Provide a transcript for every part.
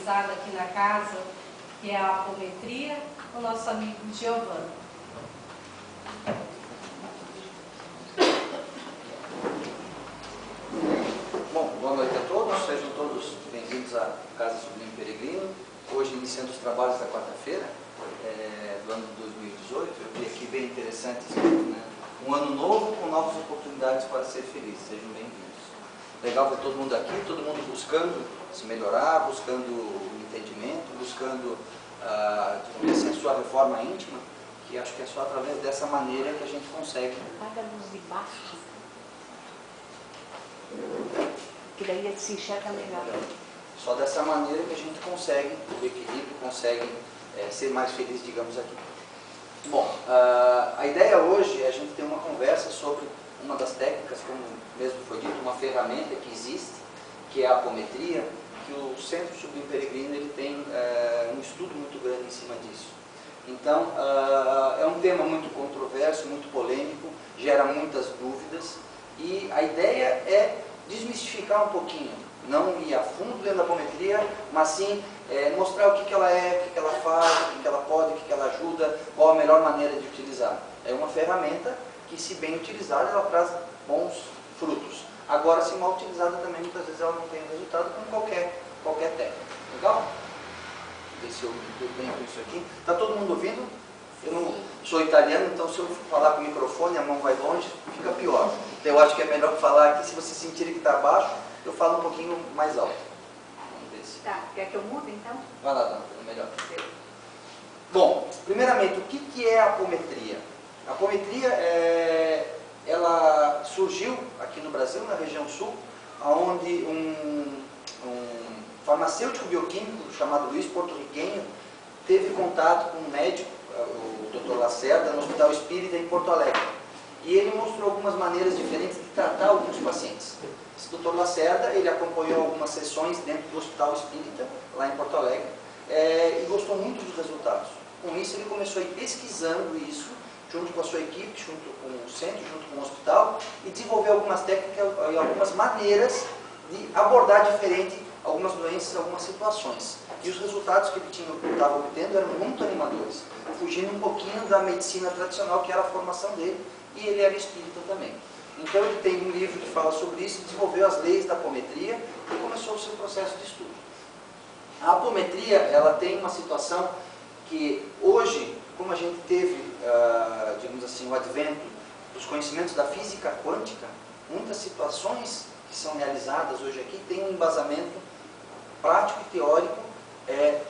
utilizada aqui na casa, que é a apometria, o nosso amigo Giovanni. Bom, boa noite a todos, sejam todos bem-vindos à Casa Sublime Peregrino. Hoje iniciando os trabalhos da quarta-feira do ano de 2018, eu vi aqui bem interessante, né? Um ano novo com novas oportunidades para ser feliz, sejam bem-vindos. Legal ver todo mundo aqui, todo mundo buscando se melhorar, buscando entendimento, buscando digamos assim, a sua reforma íntima, que acho que é só através dessa maneira que a gente consegue. Apaga a luz de baixo, que daí se enxerga melhor. Só dessa maneira que a gente consegue o equilíbrio, consegue ser mais feliz, digamos aqui. Bom, a ideia hoje é a gente ter uma conversa sobre uma das técnicas, como mesmo foi dito, uma ferramenta que existe, que é a apometria, que o Centro Sublime Peregrino ele tem um estudo muito grande em cima disso. Então, é um tema muito controverso, muito polêmico, gera muitas dúvidas, e a ideia é desmistificar um pouquinho, não ir a fundo dentro da apometria, mas sim mostrar o que ela é, o que ela faz, o que ela pode, o que ela ajuda, qual a melhor maneira de utilizar. É uma ferramenta que, se bem utilizada, ela traz bons frutos. Agora, se mal utilizada também, muitas vezes ela não tem resultado com qualquer técnica. Legal? Ver se eu me bem com isso aqui. Está todo mundo ouvindo? Eu não sou italiano, então se eu falar com o microfone, a mão vai longe, fica pior. Então eu acho que é melhor falar aqui, se vocês sentirem que está baixo, eu falo um pouquinho mais alto. Vamos ver se... Tá, quer que eu mude então? Vai lá, Dan, é melhor. Bom, primeiramente, o que é a apometria? A apometria ela surgiu aqui no Brasil, na região sul, onde um farmacêutico bioquímico chamado Luiz Porto-Riquenho teve contato com um médico, o Dr. Lacerda, no Hospital Espírita em Porto Alegre. E ele mostrou algumas maneiras diferentes de tratar alguns pacientes. Esse Dr. Lacerda, ele acompanhou algumas sessões dentro do Hospital Espírita, lá em Porto Alegre, e gostou muito dos resultados. Com isso, ele começou a ir pesquisando isso, junto com a sua equipe, junto com o centro, junto com o hospital, e desenvolveu algumas técnicas e algumas maneiras de abordar diferente algumas doenças, algumas situações. E os resultados que ele estava obtendo eram muito animadores, fugindo um pouquinho da medicina tradicional, que era a formação dele, e ele era espírita também. Então ele tem um livro que fala sobre isso, desenvolveu as leis da apometria e começou o seu processo de estudo. A apometria, ela tem uma situação que hoje, como a gente teve, digamos assim, o advento dos conhecimentos da física quântica, muitas situações que são realizadas hoje aqui têm um embasamento prático e teórico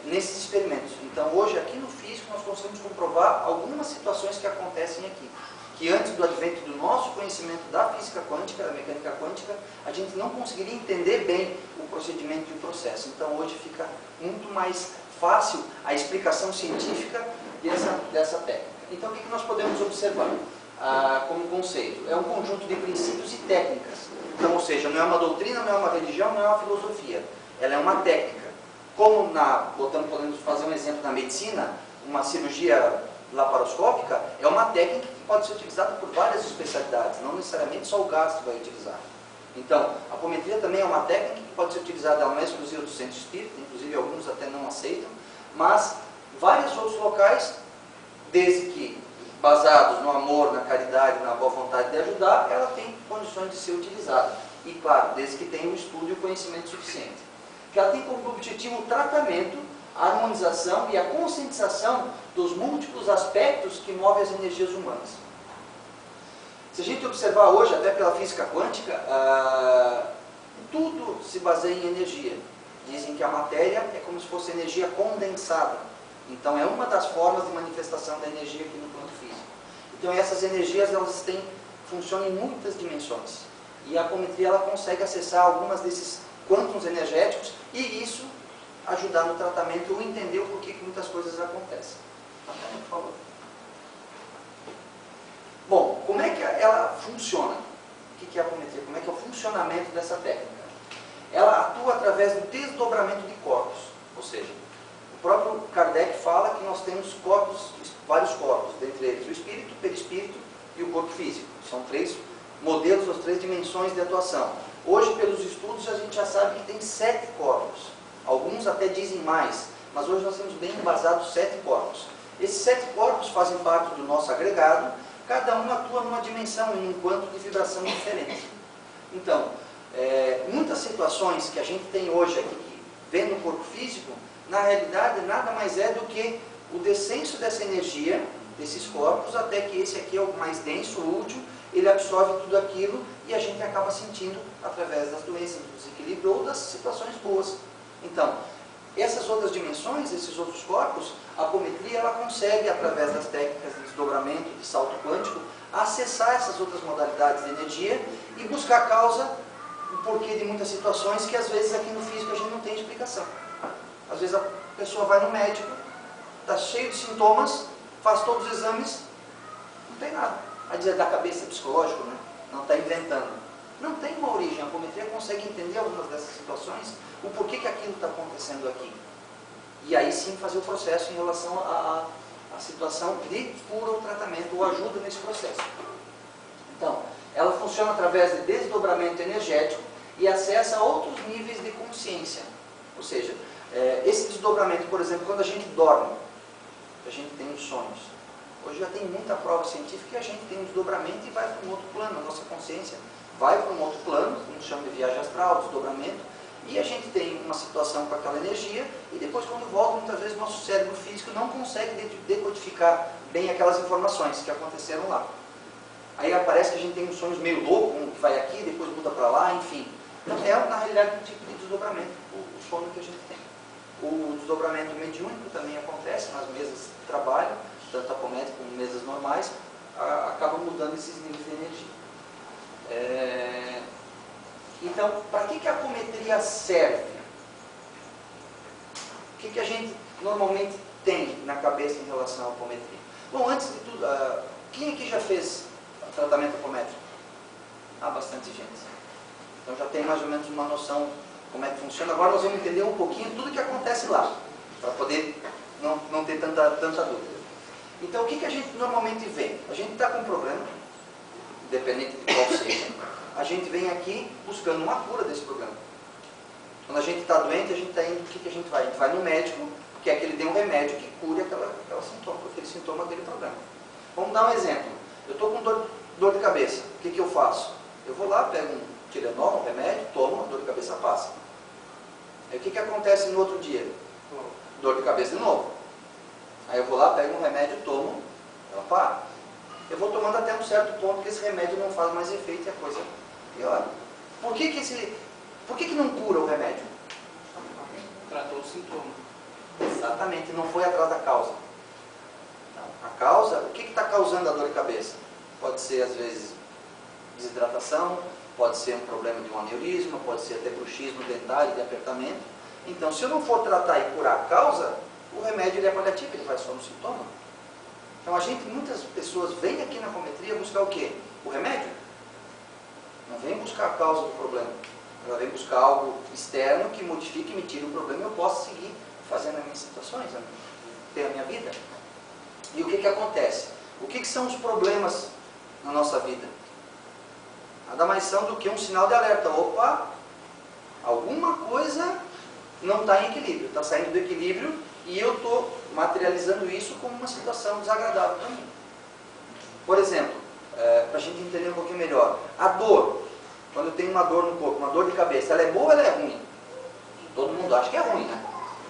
nesses experimentos. Então hoje aqui no físico nós conseguimos comprovar algumas situações que acontecem aqui, que antes do advento do nosso conhecimento da física quântica, da mecânica quântica, a gente não conseguiria entender bem o procedimento e o processo. Então hoje fica muito mais fácil a explicação científica dessa técnica. Então o que nós podemos observar como conceito? É um conjunto de princípios e técnicas. Então, ou seja, não é uma doutrina, não é uma religião, não é uma filosofia. Ela é uma técnica. Como podemos fazer um exemplo na medicina, uma cirurgia laparoscópica é uma técnica que pode ser utilizada por várias especialidades, não necessariamente só o gastro vai utilizar. Então, a apometria também é uma técnica que pode ser utilizada, ela não é exclusiva do centro espírita, inclusive alguns até não aceitam, mas vários outros locais, desde que basados no amor, na caridade, na boa vontade de ajudar, ela tem condições de ser utilizada. E claro, desde que tenha o estudo e o conhecimento suficiente. Que ela tem como objetivo o tratamento, a harmonização e a conscientização dos múltiplos aspectos que movem as energias humanas. Se a gente observar hoje, até pela física quântica, tudo se baseia em energia. Dizem que a matéria é como se fosse energia condensada. Então é uma das formas de manifestação da energia aqui no plano físico. Então essas energias elas funcionam em muitas dimensões. E a apometria ela consegue acessar algumas desses quântons energéticos e isso ajudar no tratamento ou entender o porquê que muitas coisas acontecem. Por favor. Bom, como é que ela funciona? O que é a apometria? Como é que é o funcionamento dessa técnica? Ela atua através do desdobramento de corpos, ou seja, o próprio Kardec fala que nós temos corpos, vários corpos, dentre eles o espírito, o perispírito e o corpo físico. São três modelos, as três dimensões de atuação. Hoje, pelos estudos, a gente já sabe que tem 7 corpos. Alguns alguns até dizem mais, mas hoje nós temos bem embasados 7 corpos. Esses 7 corpos fazem parte do nosso agregado, cada um atua numa dimensão, em um quanto de vibração diferente. Então, muitas situações que a gente tem hoje aqui, que vê no corpo físico, na realidade nada mais é do que o descenso dessa energia, desses corpos, até que esse aqui é o mais denso, o último, ele absorve tudo aquilo e a gente acaba sentindo através das doenças, do desequilíbrio ou das situações boas. Então, essas outras dimensões, esses outros corpos, a apometria ela consegue, através das técnicas de desdobramento, de salto quântico, acessar essas outras modalidades de energia e buscar a causa, o porquê de muitas situações que às vezes aqui no físico a gente não tem explicação. Às vezes a pessoa vai no médico, está cheio de sintomas, faz todos os exames, não tem nada. A dizer da cabeça psicológico, né? Não está inventando. Não tem uma origem. A apometria consegue entender algumas dessas situações, o porquê que aquilo está acontecendo aqui. E aí sim fazer o processo em relação à situação de cura ou tratamento, ou ajuda nesse processo. Então, ela funciona através de desdobramento energético e acessa outros níveis de consciência. Ou seja, esse desdobramento, por exemplo, quando a gente dorme, a gente tem os sonhos. Hoje já tem muita prova científica que a gente tem um desdobramento e vai para um outro plano, a nossa consciência vai para um outro plano, que a gente chama de viagem astral, desdobramento, e a gente tem uma situação com aquela energia, e depois quando volta, muitas vezes nosso cérebro físico não consegue decodificar bem aquelas informações que aconteceram lá. Aí parece que a gente tem uns sonhos meio loucos, um que vai aqui, depois muda para lá, enfim. Então na realidade um tipo de desdobramento, o sono que a gente tem. O desdobramento mediúnico também acontece nas mesas de trabalho, tanto apométrico como mesas normais, acabam mudando esses níveis de energia. Então, para que a apometria serve? O que a gente normalmente tem na cabeça em relação à apometria? Bom, antes de tudo, quem aqui já fez tratamento apométrico? Bastante gente. Então já tem mais ou menos uma noção como é que funciona. Agora nós vamos entender um pouquinho tudo que acontece lá, para poder não ter tanta dúvida. Então, o que a gente normalmente vê? A gente está com um problema, independente de qual seja, a gente vem aqui buscando uma cura desse problema. Quando a gente está doente, a gente está indo, o que a gente vai? A gente vai no médico, que é que ele dê um remédio que cure aquele sintoma, aquele problema. Vamos dar um exemplo. Eu estou com dor de cabeça, o que eu faço? Eu vou lá, pego um Tilenol, um remédio, tomo, a dor de cabeça passa. Aí o que acontece no outro dia? Dor de cabeça de novo. Aí eu vou lá, pego um remédio, tomo, ela para. Eu vou tomando até um certo ponto que esse remédio não faz mais efeito e a coisa piora. Por que não cura o remédio? Tratou o sintoma. Exatamente, não foi atrás da causa. Não. A causa, o que está causando a dor de cabeça? Pode ser, às vezes, desidratação, pode ser um problema de um aneurisma, pode ser até bruxismo dentário, de apertamento. Então, se eu não for tratar e curar a causa, o remédio ele é paliativo, ele vai só no sintoma. Então, muitas pessoas vêm aqui na apometria buscar o quê? O remédio. Não vem buscar a causa do problema. Ela vem buscar algo externo que modifique, me tire o problema e eu possa seguir fazendo as minhas situações, ter a minha vida. E o que acontece? O que são os problemas na nossa vida? Nada mais são do que um sinal de alerta. Opa, alguma coisa não está em equilíbrio, está saindo do equilíbrio e eu estou materializando isso como uma situação desagradável para mim. Por exemplo, para a gente entender um pouquinho melhor, a dor, quando eu tenho uma dor no corpo, uma dor de cabeça, ela é boa ou ela é ruim? Todo mundo acha que é ruim, né?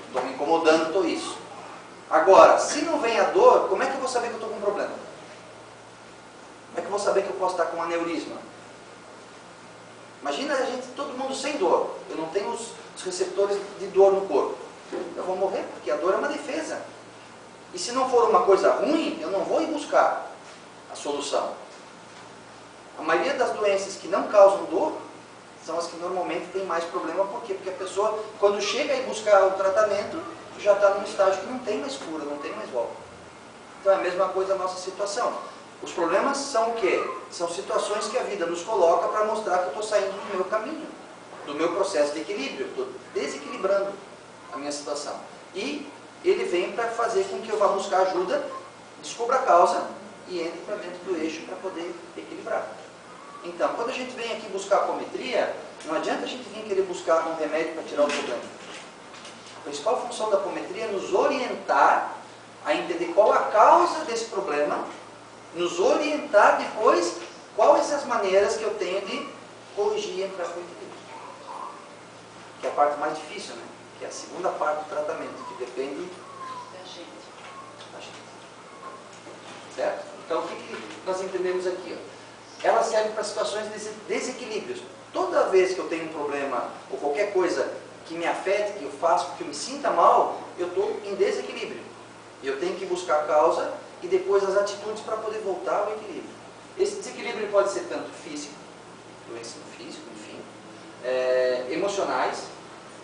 Estou me incomodando, estou isso. Agora, se não vem a dor, como é que eu vou saber que eu estou com um problema? Como é que eu vou saber que eu posso estar com um aneurisma? Imagina todo mundo sem dor. Eu não tenho os receptores de dor no corpo. Eu vou morrer, porque a dor é uma defesa. E se não for uma coisa ruim, eu não vou ir buscar a solução. A maioria das doenças que não causam dor são as que normalmente têm mais problema. Por quê? Porque a pessoa, quando chega a ir buscar o tratamento, já está num estágio que não tem mais cura, não tem mais volta. Então é a mesma coisa a nossa situação. Os problemas são o quê? São situações que a vida nos coloca para mostrar que eu estou saindo do meu caminho, do meu processo de equilíbrio, eu estou desequilibrando a minha situação. E ele vem para fazer com que eu vá buscar ajuda, descubra a causa e entre para dentro do eixo para poder equilibrar. Então, quando a gente vem aqui buscar a apometria, não adianta a gente vir querer buscar um remédio para tirar o problema. A principal função da apometria é nos orientar a entender qual a causa desse problema, nos orientar depois quais as maneiras que eu tenho de corrigir e entrar com o equilíbrio. Que é a parte mais difícil, né? Que é a segunda parte do tratamento, que depende da gente. Certo? Então, o que nós entendemos aqui? Ó? Ela serve para situações de desequilíbrios. Toda vez que eu tenho um problema ou qualquer coisa que me afete, que eu faço com que eu me sinta mal, eu estou em desequilíbrio. Eu tenho que buscar a causa e depois as atitudes para poder voltar ao equilíbrio. Esse desequilíbrio pode ser tanto físico, doença no físico, enfim, emocionais,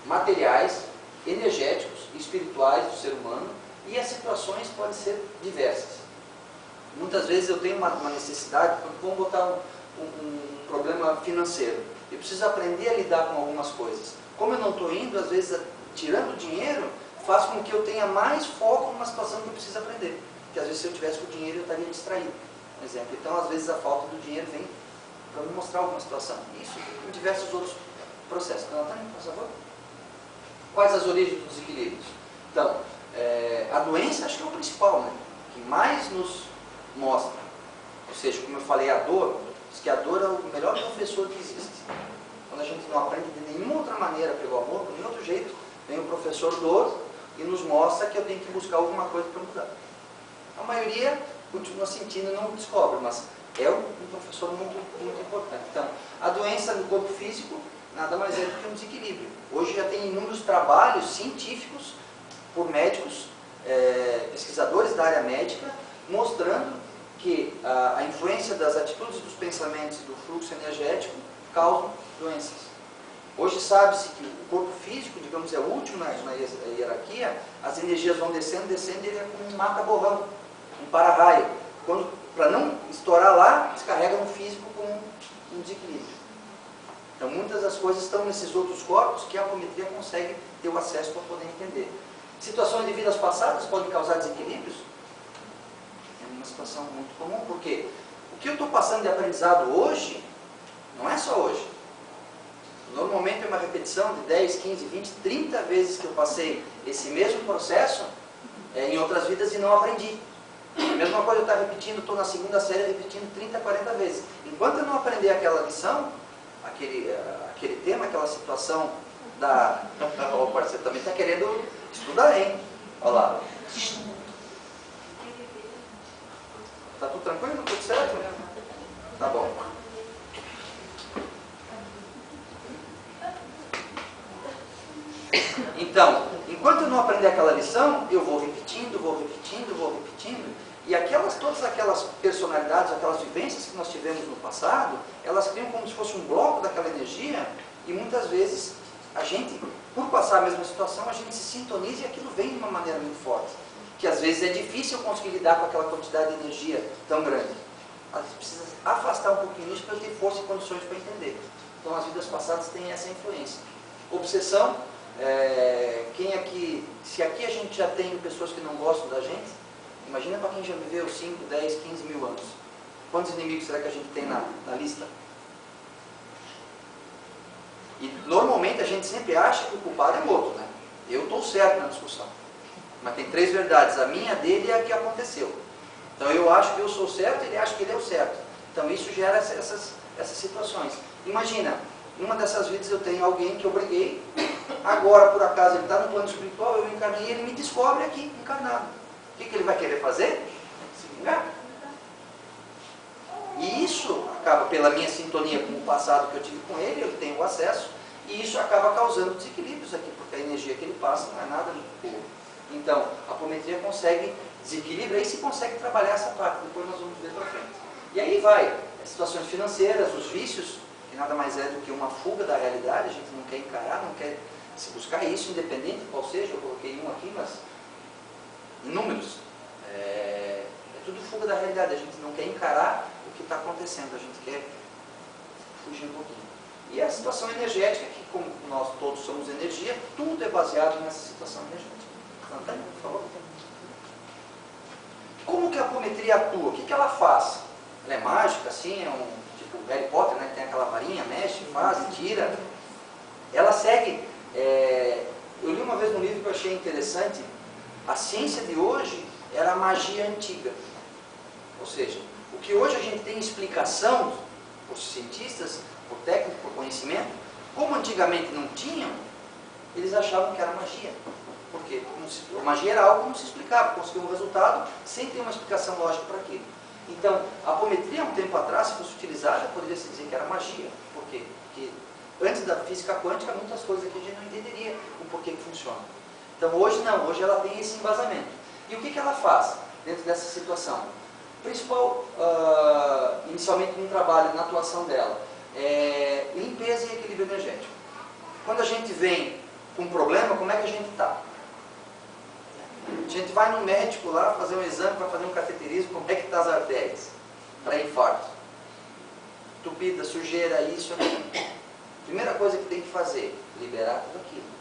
materiais, energéticos, espirituais do ser humano, e as situações podem ser diversas. Muitas vezes eu tenho uma necessidade, vamos botar um problema financeiro. Eu preciso aprender a lidar com algumas coisas. Como eu não estou indo, às vezes, tirando o dinheiro, faz com que eu tenha mais foco numa situação que eu preciso aprender. Porque às vezes, se eu tivesse com o dinheiro, eu estaria distraído. Por exemplo. Então, às vezes, a falta do dinheiro vem para me mostrar alguma situação. Isso em diversos outros processos. Então, Antônio, por favor. Quais as origens dos desequilíbrios? Então, a doença acho que é o principal, né? Que mais nos mostra. Ou seja, como eu falei, a dor, diz que a dor é o melhor professor que existe. Quando a gente não aprende de nenhuma outra maneira pelo amor, de nenhum outro jeito, vem o professor dor e nos mostra que eu tenho que buscar alguma coisa para mudar. A maioria continua sentindo e não descobre, mas é um professor muito, muito importante. Então, a doença no corpo físico nada mais é do que um desequilíbrio. Hoje já tem inúmeros trabalhos científicos por médicos, pesquisadores da área médica, mostrando que a influência das atitudes, dos pensamentos e do fluxo energético causam doenças. Hoje sabe-se que o corpo físico, digamos, é o último na hierarquia, as energias vão descendo, descendo, e ele é como um mata-borrão, um para-raio. Para não estourar lá, descarrega no físico como um desequilíbrio. Então, muitas das coisas estão nesses outros corpos que a apometria consegue ter o acesso para poder entender. Situações de vidas passadas podem causar desequilíbrios? É uma situação muito comum, porque o que eu estou passando de aprendizado hoje, não é só hoje. Normalmente é uma repetição de 10, 15, 20, 30 vezes que eu passei esse mesmo processo em outras vidas e não aprendi. A mesma coisa eu estou repetindo, estou na segunda série repetindo 30, 40 vezes. Enquanto eu não aprender aquela lição, aquele tema, aquela situação da... O parceiro também está querendo estudar, hein? Olha lá. Está tudo tranquilo? Tudo certo? Tá bom. Então, enquanto eu não aprender aquela lição, eu vou repetindo, vou repetindo, vou repetindo, e todas aquelas personalidades, aquelas vivências que nós tivemos no passado, elas criam como se fosse um bloco daquela energia, e muitas vezes a gente, por passar a mesma situação, a gente se sintoniza e aquilo vem de uma maneira muito forte. Que às vezes é difícil eu conseguir lidar com aquela quantidade de energia tão grande. Às vezes precisa afastar um pouquinho isso para eu ter força e condições para entender. Então as vidas passadas têm essa influência. Obsessão, se aqui a gente já tem pessoas que não gostam da gente, imagina para quem já viveu 5, 10, 15 mil anos. Quantos inimigos será que a gente tem na lista? E normalmente a gente sempre acha que o culpado é o outro, né? Eu estou certo na discussão. Mas tem 3 verdades, a minha, a dele e a que aconteceu. Então eu acho que eu sou certo, ele acha que ele é o certo. Então isso gera essas situações. Imagina, numa dessas vidas eu tenho alguém que eu briguei, agora por acaso ele está no plano espiritual, eu encarnei e ele me descobre aqui, encarnado. O que ele vai querer fazer? Se vingar. E isso acaba, pela minha sintonia com o passado que eu tive com ele, eu tenho acesso, e isso acaba causando desequilíbrios aqui, porque a energia que ele passa não é nada muito boa. Então, a apometria consegue desequilibrar e se consegue trabalhar essa parte, depois nós vamos ver para frente. E aí vai, as situações financeiras, os vícios, que nada mais é do que uma fuga da realidade, a gente não quer encarar, não quer se buscar isso, independente qual seja, eu coloquei um aqui, mas inúmeros. É tudo fuga da realidade, a gente não quer encarar o que está acontecendo, a gente quer fugir um pouquinho. E a situação energética, que como nós todos somos energia, tudo é baseado nessa situação energética. Antônio, por favor. Como que a apometria atua? O que ela faz? Ela é mágica, assim, é tipo Harry Potter, né? Tem aquela varinha, mexe, faz, tira. Ela segue Eu li uma vez um livro que eu achei interessante. A ciência de hoje era a magia antiga. Ou seja, o que hoje a gente tem explicação por cientistas, por técnicos, por conhecimento, como antigamente não tinham, eles achavam que era magia. Por quê? A magia era algo que não se explicava, conseguia um resultado sem ter uma explicação lógica para aquilo. Então, a apometria, um tempo atrás, se fosse utilizada, poderia se dizer que era magia. Por quê? Porque antes da física quântica, muitas coisas aqui a gente não entenderia o porquê que funciona. Então, hoje não, hoje ela tem esse embasamento. E o que ela faz dentro dessa situação? Principal, inicialmente no trabalho, na atuação dela, é limpeza e equilíbrio energético. Quando a gente vem com um problema, como é que a gente está? A gente vai no médico lá fazer um exame para fazer um cateterismo, como é que está as artérias? Para infarto. Entupida, sujeira, isso, aquilo. Primeira coisa que tem que fazer, liberar tudo aquilo.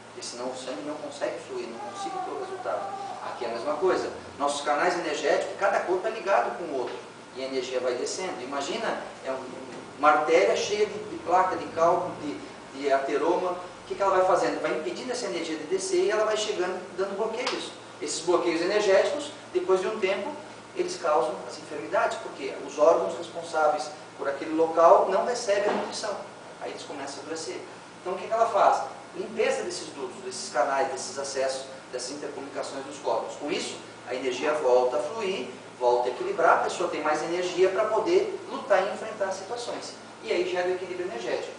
Porque senão o sangue não consegue fluir, não consigo ter o resultado. Aqui é a mesma coisa. Nossos canais energéticos, cada corpo é ligado com o outro. E a energia vai descendo. Imagina uma artéria cheia de placa, de cálculo, de ateroma. O que ela vai fazendo? Vai impedindo essa energia de descer e ela vai chegando, dando bloqueios. Esses bloqueios energéticos, depois de um tempo, eles causam as enfermidades, porque os órgãos responsáveis por aquele local não recebem a nutrição. Aí eles começam a adoecer. Então o que ela faz? Limpeza desses dutos, desses canais, desses acessos, dessas intercomunicações dos corpos. Com isso, a energia volta a fluir, volta a equilibrar, a pessoa tem mais energia para poder lutar e enfrentar as situações. E aí gera o equilíbrio energético.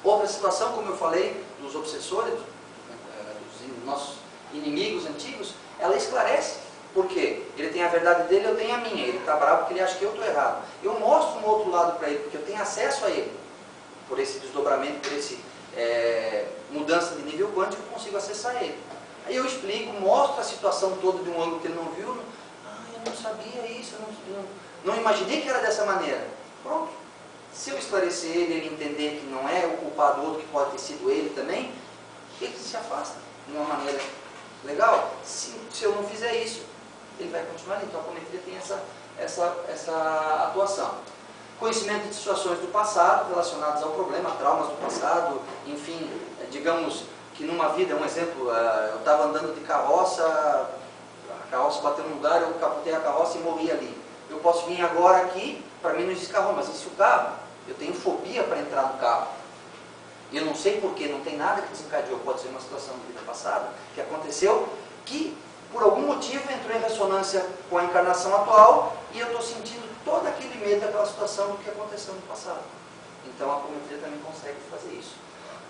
Outra situação, como eu falei, dos obsessores, dos nossos inimigos antigos, ela esclarece. Por quê? Ele tem a verdade dele, eu tenho a minha. Ele está bravo porque ele acha que eu estou errado. Eu mostro um outro lado para ele, porque eu tenho acesso a ele. Por esse desdobramento, por esse mudança de nível quântico, eu consigo acessar ele. Aí eu explico, mostro a situação toda de um ângulo que ele não viu. Eu não sabia isso, eu não imaginei que era dessa maneira. Pronto. Se eu esclarecer ele, ele entender que não é o culpado do outro, que pode ter sido ele também, ele se afasta de uma maneira legal. Se eu não fizer isso, ele vai continuar. Então a apometria tem essa atuação. Conhecimento de situações do passado relacionadas ao problema, traumas do passado, enfim, digamos que numa vida, um exemplo, eu estava andando de carroça, a carroça bateu num lugar, eu capotei a carroça e morri ali. Eu posso vir agora aqui, para mim não existe carro, mas existe o carro. Eu tenho fobia para entrar no carro. E eu não sei porquê, não tem nada que desencadeou. Pode ser uma situação de vida passada, que aconteceu, que por algum motivo entrou em ressonância com a encarnação atual, e eu estou sentindo todo aquele medo daquela situação do que aconteceu no passado. Então a apometria também consegue fazer isso.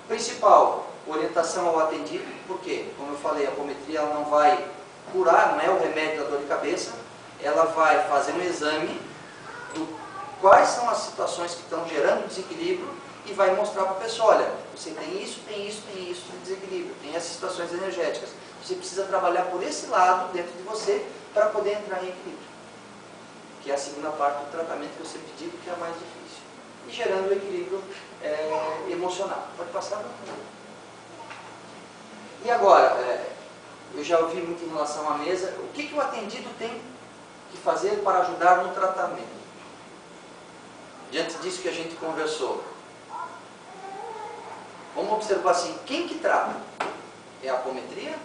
Principal, orientação ao atendido, porque, como eu falei, a apometria ela não vai curar, não é o remédio da dor de cabeça, ela vai fazer um exame do quais são as situações que estão gerando desequilíbrio e vai mostrar para a pessoa, olha, você tem isso de desequilíbrio, tem essas situações energéticas. Você precisa trabalhar por esse lado dentro de você para poder entrar em equilíbrio. Que é a segunda parte do tratamento que eu sempre digo que é a mais difícil. E gerando o equilíbrio emocional. Pode passar? E agora, eu já ouvi muito em relação à mesa, o que o atendido tem que fazer para ajudar no tratamento? Diante disso que a gente conversou. Vamos observar assim, quem que trata? É a apometria?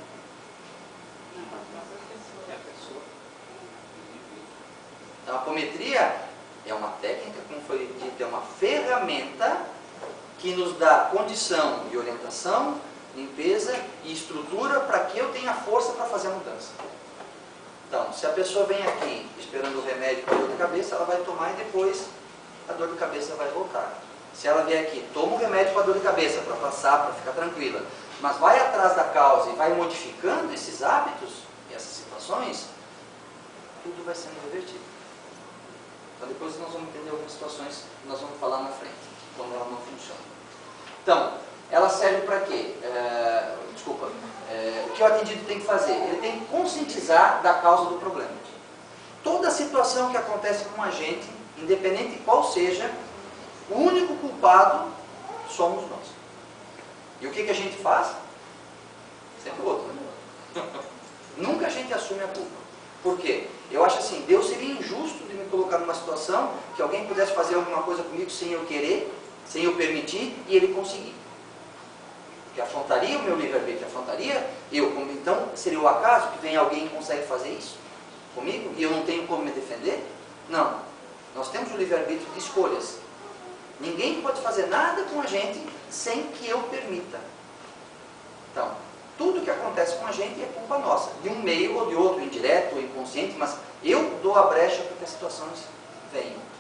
Então, a apometria é uma técnica, como foi dito, é uma ferramenta que nos dá condição de orientação, limpeza e estrutura para que eu tenha força para fazer a mudança. Então, se a pessoa vem aqui esperando o remédio para dor de cabeça, ela vai tomar e depois a dor de cabeça vai voltar. Se ela vier aqui, toma o remédio para dor de cabeça, para passar, para ficar tranquila, mas vai atrás da causa e vai modificando esses hábitos e essas situações, tudo vai sendo revertido. Então depois nós vamos entender algumas situações que nós vamos falar na frente, quando ela não funciona. Então, ela serve para quê? O que o atendido tem que fazer? Ele tem que conscientizar da causa do problema. Toda situação que acontece com a gente, independente de qual seja, o único culpado somos nós. E o que a gente faz? Sempre o outro. Né? Nunca a gente assume a culpa. Por quê? Eu acho assim, Deus seria injusto de me colocar numa situação que alguém pudesse fazer alguma coisa comigo sem eu querer, sem eu permitir, e ele conseguir. Porque afrontaria o meu livre-arbítrio, afrontaria eu. Então, seria o acaso que vem alguém e consegue fazer isso comigo e eu não tenho como me defender? Não. Nós temos o livre-arbítrio de escolhas. Ninguém pode fazer nada com a gente sem que eu permita. Então, tudo que acontece com a gente é culpa nossa, de um meio ou de outro, indireto ou inconsciente, mas eu dou a brecha para que as situações venham.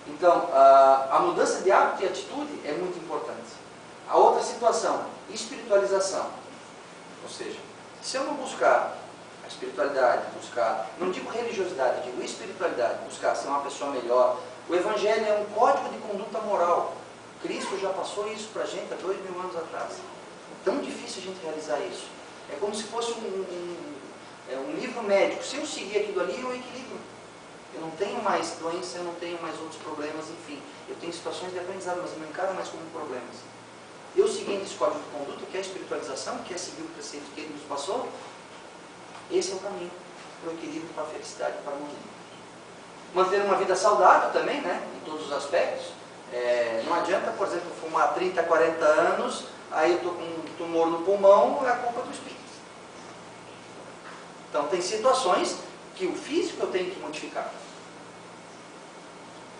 Então, a mudança de hábito e atitude é muito importante. A outra situação, espiritualização. Ou seja, se eu não buscar a espiritualidade, buscar, não digo religiosidade, digo espiritualidade, buscar ser uma pessoa melhor. O Evangelho é um código de conduta moral. Cristo já passou isso para a gente há 2000 anos atrás. É tão difícil a gente realizar isso. É como se fosse um livro médico. Se eu seguir aquilo ali, eu equilibro. Eu não tenho mais doença, eu não tenho mais outros problemas, enfim. Eu tenho situações de aprendizado, mas eu não encaro mais como problemas. Eu seguindo esse código de conduta, que é a espiritualização, que é seguir o preceito que ele nos passou, esse é o caminho para o equilíbrio, para a felicidade, para a harmonia. Manter uma vida saudável também, né, em todos os aspectos. Não adianta, por exemplo, fumar 30, 40 anos, aí eu estou com um tumor no pulmão, é a culpa do espírito. Então, tem situações que o físico eu tenho que modificar.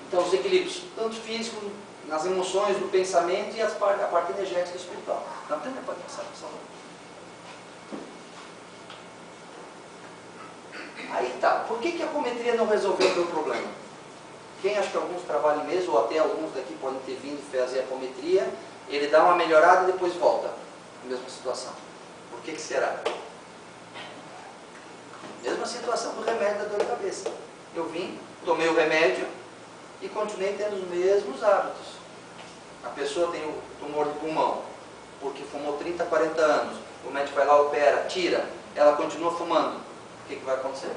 Então, os equilíbrios, tanto físico, nas emoções, no pensamento e a parte energética e espiritual. Então, pode passar, por favor. Aí tá, por que a apometria não resolveu o meu problema? Quem acha que alguns trabalham mesmo, ou até alguns daqui podem ter vindo fazer a apometria, ele dá uma melhorada e depois volta na mesma situação. Por que será? Mesma situação do remédio da dor de cabeça. Eu vim, tomei o remédio e continuei tendo os mesmos hábitos. A pessoa tem o tumor de pulmão, porque fumou 30, 40 anos. O médico vai lá, opera, tira, ela continua fumando. O que vai acontecer?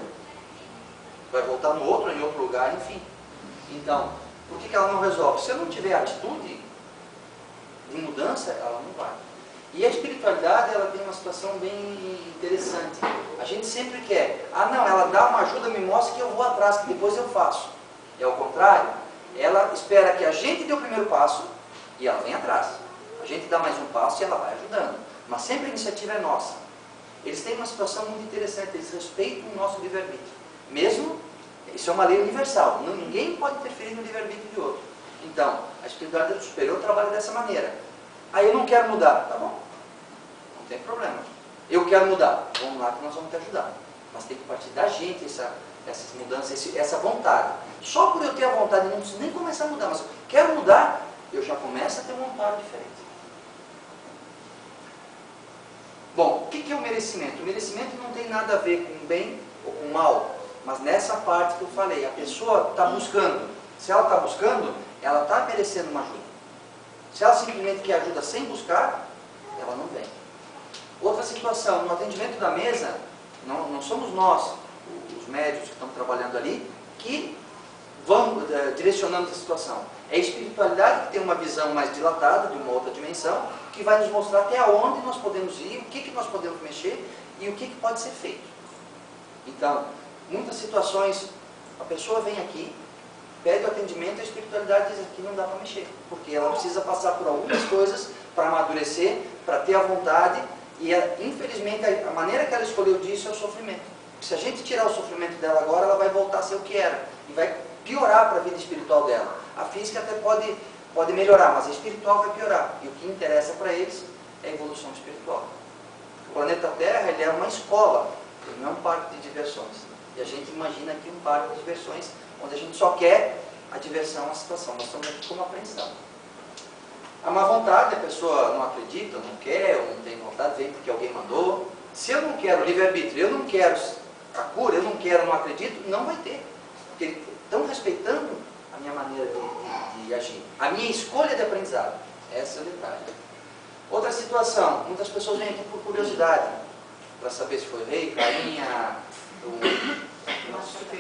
Vai voltar no outro, em outro lugar, enfim. Então, por que ela não resolve? Se eu não tiver atitude de mudança, ela não vai. E a espiritualidade, ela tem uma situação bem interessante. A gente sempre quer, não, ela dá uma ajuda, me mostra que eu vou atrás, que depois eu faço. É o contrário. Ela espera que a gente dê o primeiro passo e ela vem atrás. A gente dá mais um passo e ela vai ajudando. Mas sempre a iniciativa é nossa. Eles têm uma situação muito interessante, eles respeitam o nosso livre-arbítrio. Mesmo, isso é uma lei universal, ninguém pode interferir no livre-arbítrio de outro. Então, a espiritualidade do superior trabalha dessa maneira. Aí eu não quero mudar, tá bom, não tem problema. Eu quero mudar, vamos lá que nós vamos te ajudar. Mas tem que partir da gente essas mudanças, essa vontade. Só por eu ter a vontade, não preciso nem começar a mudar, mas quero mudar, eu já começo a ter um amparo diferente. Bom, o que é o merecimento? O merecimento não tem nada a ver com bem ou com mal, mas nessa parte que eu falei, a pessoa está buscando. Se ela está buscando, ela está merecendo uma ajuda. Se ela simplesmente quer ajuda sem buscar, ela não vem. Outra situação, no atendimento da mesa, não somos nós, os médicos que estão trabalhando ali, que vão direcionando a situação. É a espiritualidade que tem uma visão mais dilatada, de uma outra dimensão, que vai nos mostrar até onde nós podemos ir, o que nós podemos mexer e o que pode ser feito. Então, muitas situações, a pessoa vem aqui, pede o atendimento, a espiritualidade diz aqui não dá para mexer, porque ela precisa passar por algumas coisas para amadurecer, para ter a vontade, e infelizmente a maneira que ela escolheu disso é o sofrimento. Se a gente tirar o sofrimento dela agora, ela vai voltar a ser o que era, e vai piorar para a vida espiritual dela. A física até pode melhorar, mas a espiritual vai piorar, e o que interessa para eles é a evolução espiritual. O planeta Terra, ele é uma escola, ele não é um parque de diversões. E a gente imagina aqui um parque de diversões, onde a gente só quer a diversão, a situação. Nós estamos aqui como apreensão. A má vontade, a pessoa não acredita, não quer, ou não tem vontade, vem porque alguém mandou. Se eu não quero livre-arbítrio, eu não quero a cura, eu não quero, não acredito, não vai ter. Porque estão respeitando a minha maneira de agir. A minha escolha de aprendizado. Esse é o detalhe. Outra situação, muitas pessoas vêm aqui por curiosidade, para saber se foi rei, rainha,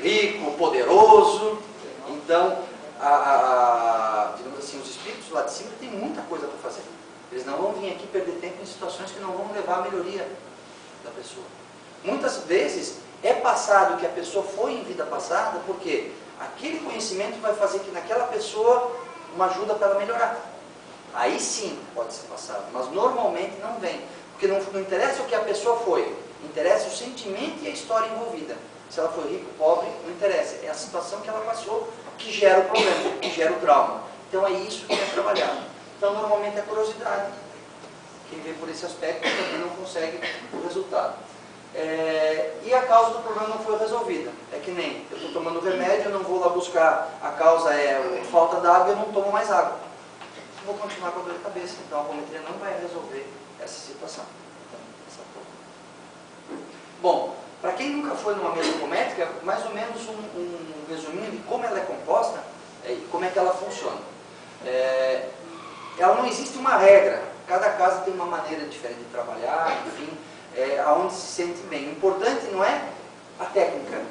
rico, poderoso. Então, digamos assim, os espíritos lá de cima têm muita coisa para fazer. Eles não vão vir aqui perder tempo em situações que não vão levar à melhoria da pessoa. Muitas vezes é passado que a pessoa foi em vida passada, porque aquele conhecimento vai fazer que naquela pessoa uma ajuda para ela melhorar. Aí sim pode ser passado, mas normalmente não vem. Porque não interessa o que a pessoa foi, interessa o sentimento e a história envolvida. Se ela foi rica ou pobre, não interessa. É a situação que ela passou que gera o problema, que gera o trauma. Então é isso que é trabalhado. Então normalmente é curiosidade. Quem vê por esse aspecto também não consegue o resultado. E a causa do problema não foi resolvida. É que nem, eu estou tomando remédio, eu não vou lá buscar, a causa é falta d'água, eu não tomo mais água. Vou continuar com a dor de cabeça, então a apometria não vai resolver essa situação. Bom, para quem nunca foi numa mesa apométrica, mais ou menos um resuminho de como ela é composta e como é que ela funciona. Ela não existe uma regra, cada casa tem uma maneira diferente de trabalhar, enfim, aonde se sente bem. O importante não é a técnica,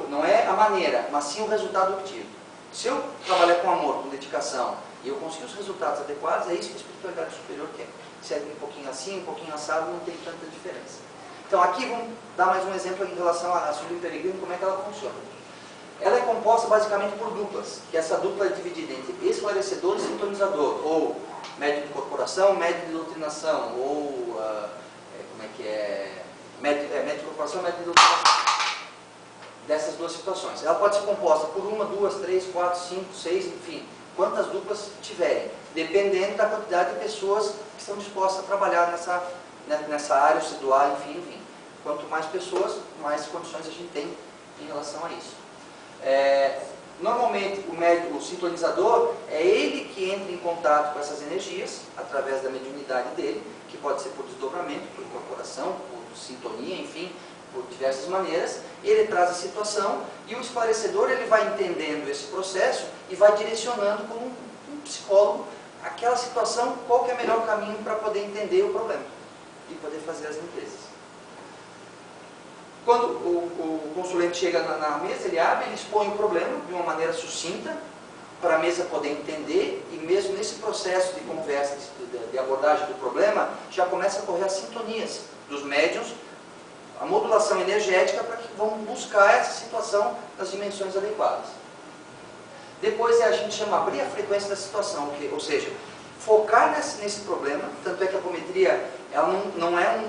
não é a maneira, mas sim o resultado obtido. Se eu trabalhar com amor, com dedicação, e eu consigo os resultados adequados, é isso que a espiritualidade superior quer. Se é um pouquinho assim, um pouquinho assado, não tem tanta diferença. Então aqui vamos dar mais um exemplo em relação à Sublime Peregrino, como é que ela funciona. Ela é composta basicamente por duplas, que essa dupla é dividida entre esclarecedor e sintonizador, ou médium de incorporação, médium de doutrinação, ou médium de incorporação, médium de doutrinação. Dessas duas situações. Ela pode ser composta por uma, duas, três, quatro, cinco, seis, enfim, quantas duplas tiverem, dependendo da quantidade de pessoas que estão dispostas a trabalhar nessa área, se doar, enfim. Quanto mais pessoas, mais condições a gente tem em relação a isso. Normalmente, o sintonizador é ele que entra em contato com essas energias, através da mediunidade dele, que pode ser por desdobramento, por incorporação, por sintonia, enfim, por diversas maneiras. Ele traz a situação e o esclarecedor ele vai entendendo esse processo e vai direcionando como um psicólogo aquela situação, qual que é o melhor caminho para poder entender o problema e poder fazer as limpezas. Quando o consulente chega na mesa, ele abre, ele expõe o problema de uma maneira sucinta, para a mesa poder entender, e mesmo nesse processo de conversa, de abordagem do problema, já começa a ocorrer as sintonias dos médiuns, a modulação energética para que vão buscar essa situação nas dimensões adequadas. Depois a gente chama abrir a frequência da situação, ou seja, focar nesse problema, tanto é que a apometria ela não é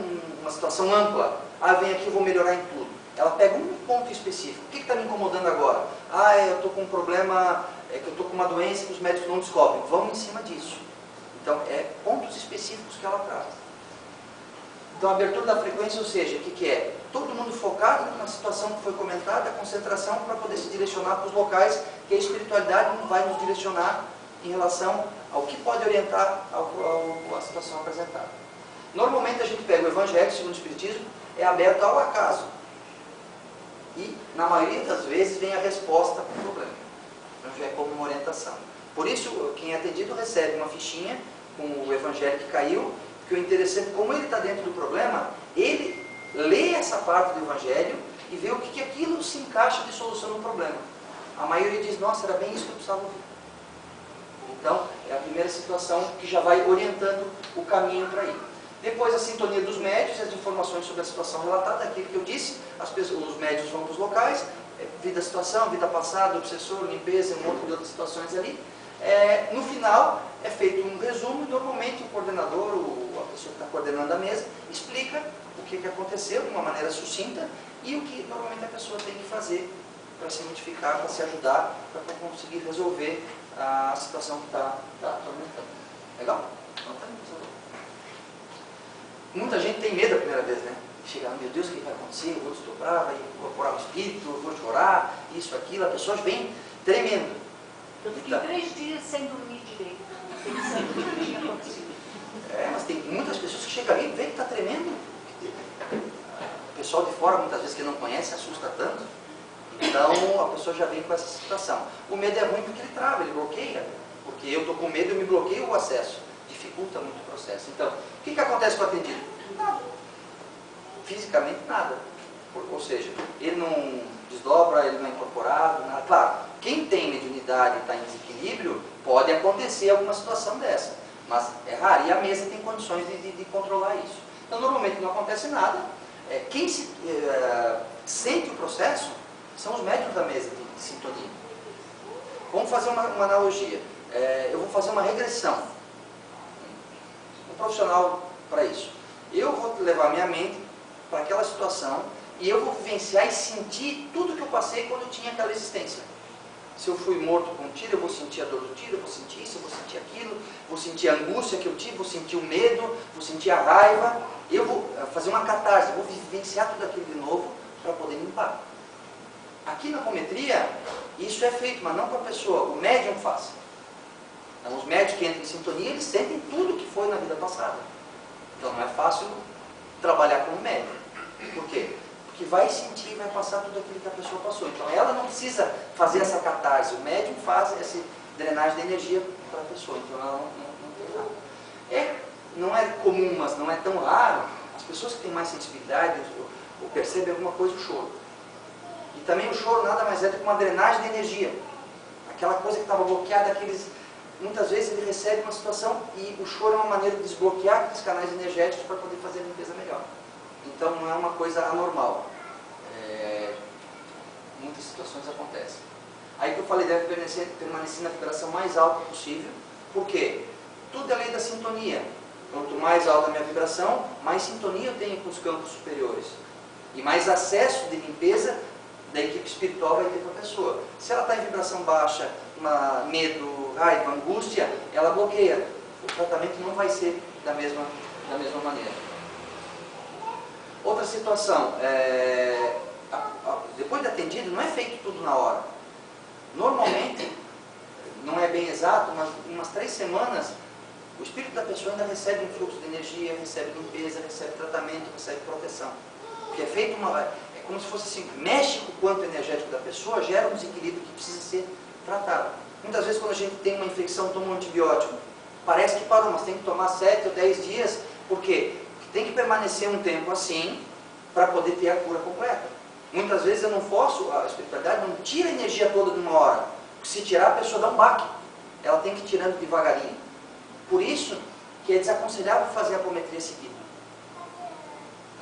uma situação ampla. Vem aqui, eu vou melhorar em tudo. Ela pega um ponto específico. O que está me incomodando agora? Eu estou com um problema, que eu estou com uma doença que os médicos não descobrem. Vamos em cima disso. Então, pontos específicos que ela traz. Então, a abertura da frequência, ou seja, o que é? Todo mundo focado na situação que foi comentada, a concentração para poder se direcionar para os locais que a espiritualidade vai nos direcionar em relação ao que pode orientar a situação apresentada. Normalmente a gente pega o Evangelho segundo o Espiritismo, é aberto ao acaso. E, na maioria das vezes, vem a resposta para o problema. Então já é como uma orientação. Por isso, quem é atendido recebe uma fichinha com o Evangelho que caiu, que o interessante, como ele está dentro do problema, ele lê essa parte do Evangelho e vê o que aquilo se encaixa de solução no problema. A maioria diz, nossa, era bem isso que eu precisava ouvir. Então, é a primeira situação que já vai orientando o caminho para ir. Depois, a sintonia dos médios e as informações sobre a situação relatada, aquilo que eu disse, os médios vão para os locais, vida situação, vida passada, obsessor, limpeza, um monte de outras situações ali. No final, é feito um resumo e normalmente o coordenador, a pessoa que está coordenando a mesa, explica o que aconteceu de uma maneira sucinta e o que normalmente a pessoa tem que fazer para se modificar, para se ajudar, para conseguir resolver a situação que está atormentando. Legal? Então, tá resolvido. Muita gente tem medo a primeira vez, né? Chegar, meu Deus, o que vai acontecer? Eu vou desdobrar, vai incorporar o espírito, eu vou chorar, isso, aquilo. A pessoa vem tremendo. Eu fiquei 3 dias sem dormir direito, pensando o que tinha acontecido. Mas tem muitas pessoas que chegam ali e veem que está tremendo. O pessoal de fora, muitas vezes, que não conhece, assusta tanto. Então, a pessoa já vem com essa situação. O medo é ruim porque ele trava, ele bloqueia. Porque eu estou com medo, eu me bloqueio o acesso. Dificulta muito o processo. Então, o que acontece com o atendido? Nada. Fisicamente, nada. Ou seja, ele não desdobra, ele não é incorporado, nada. Claro, quem tem mediunidade e está em desequilíbrio, pode acontecer alguma situação dessa. Mas é raro. E a mesa tem condições de controlar isso. Então, normalmente não acontece nada. Quem sente o processo são os médiuns da mesa de sintonia. Vamos fazer uma analogia. Eu vou fazer uma regressão. profissional para isso. Eu vou levar minha mente para aquela situação e eu vou vivenciar e sentir tudo que eu passei quando eu tinha aquela existência. Se eu fui morto com um tiro, eu vou sentir a dor do tiro, eu vou sentir isso, eu vou sentir aquilo, vou sentir a angústia que eu tive, vou sentir o medo, vou sentir a raiva. Eu vou fazer uma catarse, vou vivenciar tudo aquilo de novo para poder limpar. Aqui na apometria, isso é feito, mas não para a pessoa, o médium faz. Então, os médios que entram em sintonia, eles sentem tudo que foi na vida passada. Então não é fácil trabalhar como médium. Por quê? Porque vai sentir e vai passar tudo aquilo que a pessoa passou. Então ela não precisa fazer essa catarse, o médium faz essa drenagem de energia para a pessoa. Então ela não tem nada. Não é comum, mas não é tão raro, as pessoas que têm mais sensibilidade ou percebem alguma coisa, o choro. E também o choro nada mais é do que uma drenagem de energia. Aquela coisa que estava bloqueada, muitas vezes ele recebe uma situação e o choro é uma maneira de desbloquear aqueles canais energéticos para poder fazer a limpeza melhor. Então não é uma coisa anormal. Muitas situações acontecem. Aí que eu falei, deve permanecer na vibração mais alta possível. Por quê? Tudo é lei da sintonia. Quanto mais alta a minha vibração, mais sintonia eu tenho com os campos superiores. E mais acesso de limpeza da equipe espiritual vai ter para a pessoa. Se ela está em vibração baixa, medo, raiva, angústia, ela bloqueia. O tratamento não vai ser da mesma maneira. Outra situação, depois de atendido, não é feito tudo na hora. Normalmente, não é bem exato, mas em umas 3 semanas, o espírito da pessoa ainda recebe um fluxo de energia, recebe limpeza, recebe tratamento, recebe proteção. Porque é feito é como se fosse assim, mexe com o quanto energético da pessoa, gera um desequilíbrio que precisa ser tratado. Muitas vezes quando a gente tem uma infecção, toma um antibiótico, parece que parou, mas tem que tomar 7 ou 10 dias, por quê? Porque tem que permanecer um tempo assim, para poder ter a cura completa. Muitas vezes eu não posso, a espiritualidade não tira a energia toda de uma hora, porque se tirar a pessoa dá um baque, ela tem que ir tirando devagarinho. Por isso que é desaconselhável fazer a apometria seguida,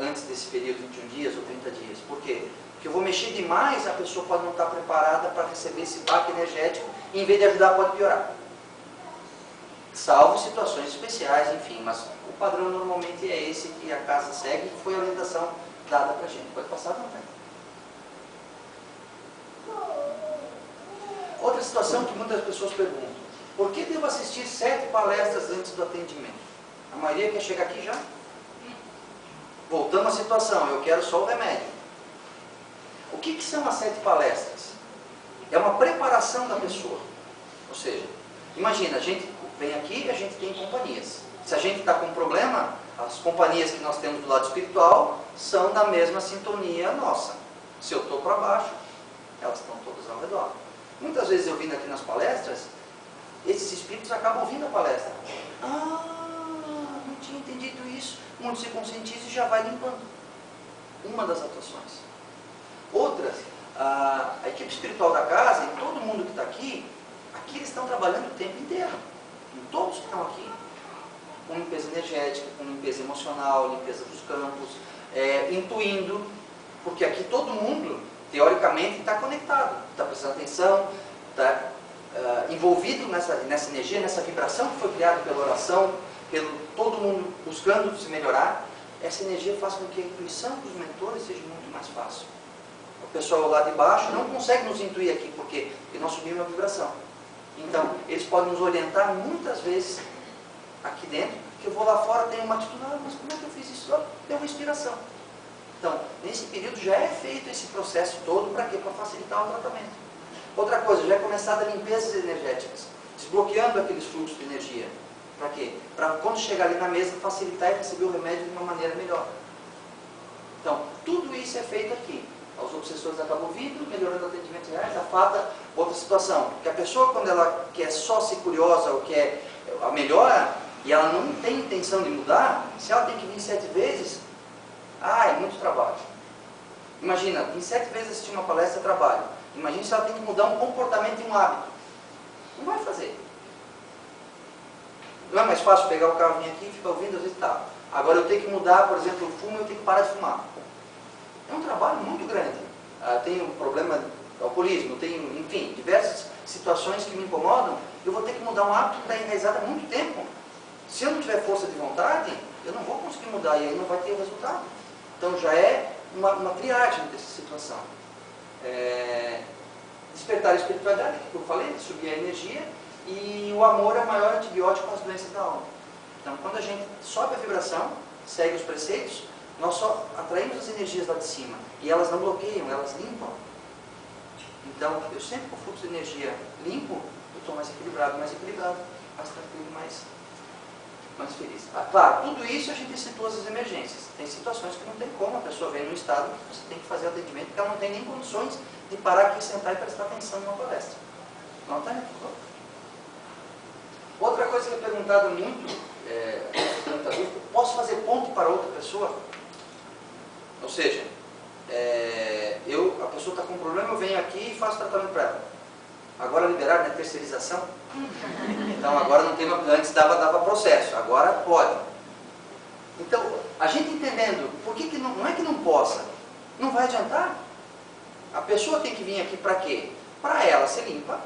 antes desse período de 21 dias ou 30 dias. Por quê? Porque eu vou mexer demais, a pessoa pode não estar preparada para receber esse baque energético e em vez de ajudar pode piorar. Salvo situações especiais, enfim, mas o padrão normalmente é esse que a casa segue, que foi a orientação dada para a gente. Pode passar, não tem? Outra situação que muitas pessoas perguntam: por que devo assistir 7 palestras antes do atendimento? A maioria quer chegar aqui já. Voltando à situação, eu quero só o remédio. O que são as 7 palestras? É uma preparação da pessoa. Ou seja, imagina, a gente vem aqui e a gente tem companhias. Se a gente está com um problema, as companhias que nós temos do lado espiritual são da mesma sintonia nossa. Se eu estou para baixo, elas estão todas ao redor. Muitas vezes eu vindo aqui nas palestras, esses espíritos acabam ouvindo a palestra. Não tinha entendido isso. Muitos se conscientizam e já vai limpando. Uma das atuações. Outras, a equipe espiritual da casa e todo mundo que está aqui eles estão trabalhando o tempo inteiro. Todos que estão aqui. Com limpeza energética, com limpeza emocional, limpeza dos campos, intuindo, porque aqui todo mundo, teoricamente, está conectado, está prestando atenção, está envolvido nessa energia, nessa vibração que foi criada pela oração, pelo todo mundo buscando se melhorar. Essa energia faz com que a intuição dos mentores seja muito mais fácil. O pessoal lá de baixo não consegue nos intuir aqui, porque nós subimos a vibração. Então, eles podem nos orientar muitas vezes aqui dentro, que eu vou lá fora, tenho uma atitude, mas como é que eu fiz isso? Deu uma inspiração. Então, nesse período já é feito esse processo todo, para quê? Para facilitar o tratamento. Outra coisa, já é começada limpezas energéticas, desbloqueando aqueles fluxos de energia. Para quê? Para quando chegar ali na mesa, facilitar e receber o remédio de uma maneira melhor. Então, tudo isso é feito aqui. Os obsessores acabam vindo, melhorando o atendimento reais, afasta outra situação. Porque a pessoa, quando ela quer só ser curiosa ou quer a melhora, e ela não tem intenção de mudar, se ela tem que vir 7 vezes, é muito trabalho. Imagina, vir 7 vezes assistir uma palestra é trabalho. Imagina se ela tem que mudar um comportamento e um hábito. Não vai fazer. Não é mais fácil pegar o carro, vir aqui e ficar ouvindo, às vezes tá. Agora eu tenho que mudar, por exemplo, o fumo, eu tenho que parar de fumar. É um trabalho muito grande. Tenho um problema de alcoolismo, tenho, enfim, diversas situações que me incomodam. Eu vou ter que mudar um hábito que está enraizado há muito tempo. Se eu não tiver força de vontade, eu não vou conseguir mudar e aí não vai ter resultado. Então já é uma triagem dessa situação. Despertar a espiritualidade, que eu falei, subir a energia, e o amor é o maior antibiótico para as doenças da alma. Então quando a gente sobe a vibração, segue os preceitos, nós só atraímos as energias lá de cima. E elas não bloqueiam, elas limpam. Então, eu sempre com o fluxo de energia limpo, eu estou mais equilibrado, mais tranquilo, mais feliz. Claro, tudo isso a gente situa as emergências. Tem situações que não tem como, a pessoa vem num estado que você tem que fazer o atendimento, porque ela não tem nem condições de parar aqui, sentar e prestar atenção numa palestra. Nota aí, por favor. Outra coisa que é perguntada muito, posso fazer ponte para outra pessoa? Ou seja, a pessoa está com um problema, eu venho aqui e faço tratamento para ela. Agora liberaram, né? Terceirização. Então agora não tem mais, antes dava processo, agora pode. Então, a gente entendendo, por que não é que não possa? Não vai adiantar. A pessoa tem que vir aqui para quê? Para ela ser limpa,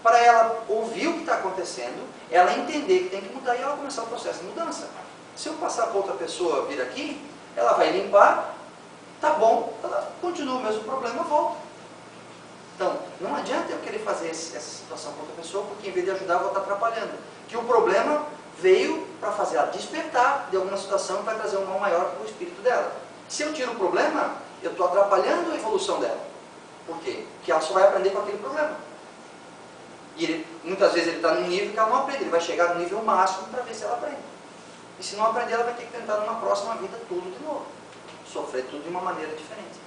para ela ouvir o que está acontecendo, ela entender que tem que mudar e ela começar o processo de mudança. Se eu passar para outra pessoa vir aqui, ela vai limpar, tá bom, ela continua o mesmo problema, volta. Então, não adianta eu querer fazer essa situação com outra pessoa, porque em vez de ajudar, eu vou estar atrapalhando. Que o problema veio para fazer ela despertar de alguma situação que vai trazer um mal maior para o espírito dela. Se eu tiro o problema, eu estou atrapalhando a evolução dela. Por quê? Porque ela só vai aprender com aquele problema. E muitas vezes ele está num nível que ela não aprende, ele vai chegar no nível máximo para ver se ela aprende. E se não aprender, ela vai ter que tentar numa próxima vida tudo de novo. Sofrer tudo de uma maneira diferente.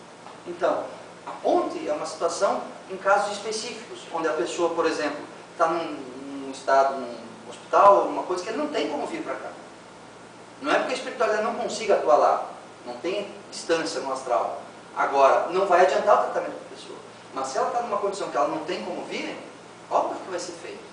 Então, a ponte é uma situação em casos específicos, onde a pessoa, por exemplo, está num estado, num hospital, alguma coisa que ele não tem como vir para cá. Não é porque a espiritualidade não consiga atuar lá, não tem distância no astral. Agora, não vai adiantar o tratamento da pessoa. Mas se ela está numa condição que ela não tem como vir, óbvio que vai ser feito.